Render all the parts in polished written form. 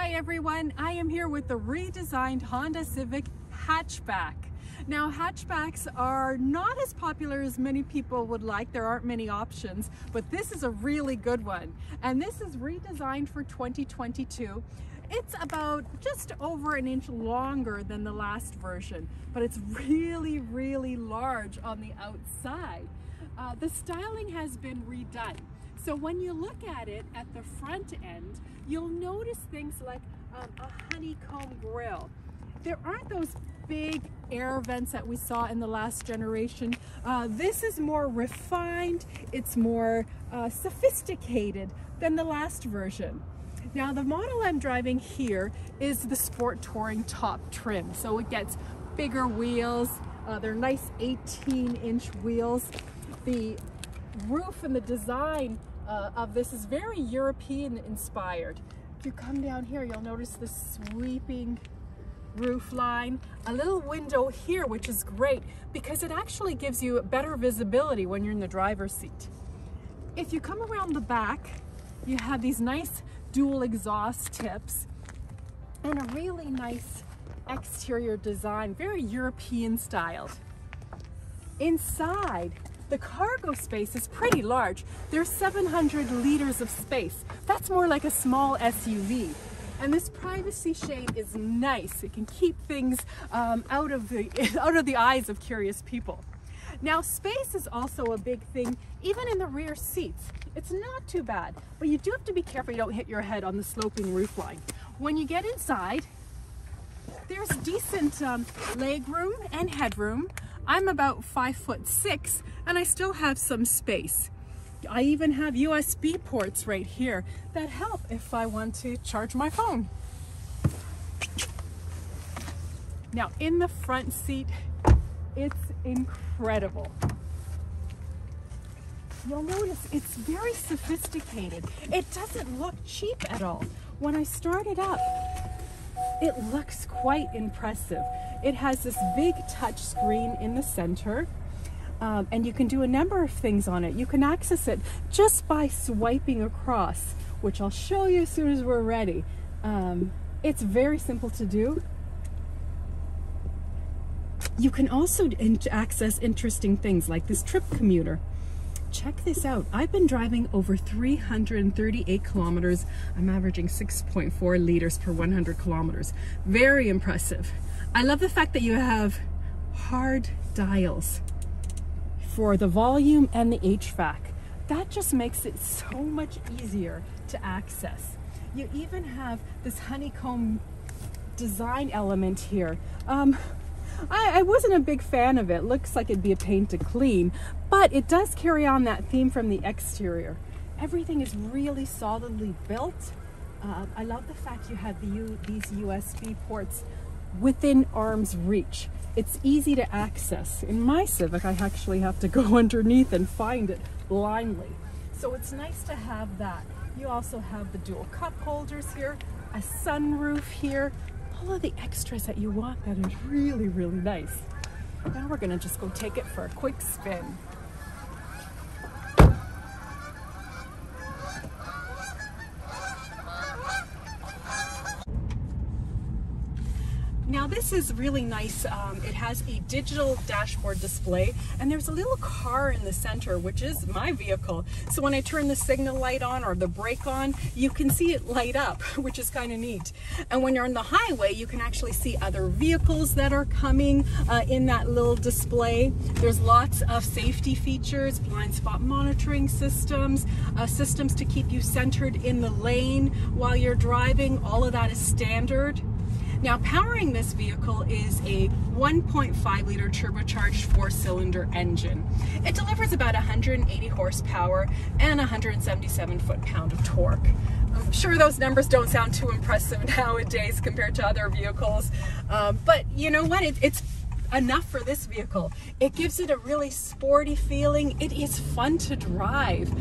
Hi everyone, I am here with the redesigned Honda Civic Hatchback. Now hatchbacks are not as popular as many people would like. There aren't many options, but this is a really good one. And this is redesigned for 2022. It's about just over an inch longer than the last version, but it's really, really large on the outside. The styling has been redone. So when you look at it at the front end, you'll notice things like a honeycomb grille. There aren't those big air vents that we saw in the last generation. This is more refined, it's more sophisticated than the last version. Now the model I'm driving here is the Sport Touring top trim. So it gets bigger wheels, they're nice 18-inch wheels. The roof and the design of this is very European inspired. If you come down here, you'll notice the sweeping roof line, a little window here, which is great because it actually gives you better visibility when you're in the driver's seat. If you come around the back, you have these nice dual exhaust tips and a really nice exterior design, very European styled. Inside, the cargo space is pretty large. There's 700 liters of space. That's more like a small SUV. And this privacy shade is nice. It can keep things out of the eyes of curious people. Now, space is also a big thing, even in the rear seats. It's not too bad, but you do have to be careful you don't hit your head on the sloping roof line. When you get inside, there's decent leg room and headroom. I'm about 5'6", and I still have some space. I even have USB ports right here that help if I want to charge my phone. Now in the front seat, it's incredible. You'll notice it's very sophisticated. It doesn't look cheap at all. When I start it up, it looks quite impressive. It has this big touch screen in the center, and you can do a number of things on it. You can access it just by swiping across, which I'll show you as soon as we're ready. It's very simple to do. You can also access interesting things like this trip commuter. Check this out. I've been driving over 338 kilometers. I'm averaging 6.4 liters per 100 kilometers. Very impressive. I love the fact that you have hard dials for the volume and the HVAC. That just makes it so much easier to access. You even have this honeycomb design element here. I wasn't a big fan of it. Looks like it'd be a pain to clean, but it does carry on that theme from the exterior. Everything is really solidly built. I love the fact you have these USB ports within arm's reach. It's easy to access. In my Civic, I actually have to go underneath and find it blindly. So it's nice to have that. You also have the dual cup holders here, a sunroof here, all of the extras that you want. That is really, really nice. Now we're gonna just go take it for a quick spin. Now this is really nice. It has a digital dashboard display, and there's a little car in the center, which is my vehicle. So when I turn the signal light on or the brake on, you can see it light up, which is kind of neat. And when you're on the highway, you can actually see other vehicles that are coming in that little display. There's lots of safety features, blind spot monitoring systems, systems to keep you centered in the lane while you're driving. All of that is standard. Now, powering this vehicle is a 1.5 liter turbocharged 4-cylinder engine. It delivers about 180 horsepower and 177 foot-pound of torque. I'm sure those numbers don't sound too impressive nowadays compared to other vehicles, but you know what? It's enough for this vehicle. It gives it a really sporty feeling. It is fun to drive,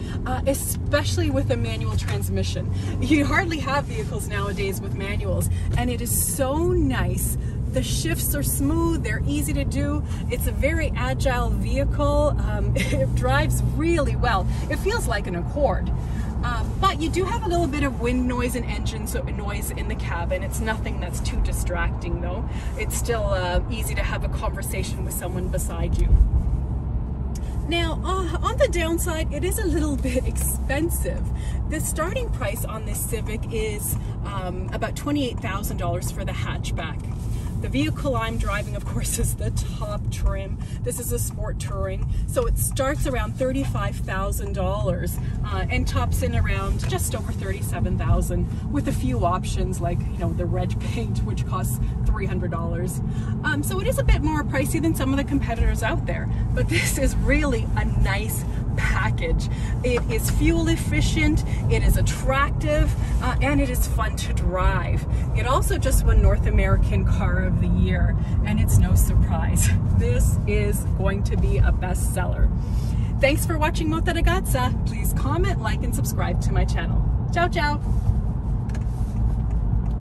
especially with a manual transmission. You hardly have vehicles nowadays with manuals, and it is so nice. The shifts are smooth, they're easy to do. It's a very agile vehicle. It drives really well. It feels like an Accord. But you do have a little bit of wind noise and engine noise in the cabin. It's nothing that's too distracting though. It's still easy to have a conversation with someone beside you. Now, on the downside, it is a little bit expensive. The starting price on this Civic is about $28,000 for the hatchback. The vehicle I'm driving, of course, is the top trim. This is a sport touring, so it starts around $35,000 and tops in around just over $37,000 with a few options like, you know, the red paint, which costs $300. So it is a bit more pricey than some of the competitors out there, but this is really a nice package. It is fuel efficient, it is attractive, and it is fun to drive. It also just won North American Car of the Year, and it's no surprise. This is going to be a bestseller. Thanks for watching Moto Ragazza. Please comment, like, and subscribe to my channel. Ciao, ciao.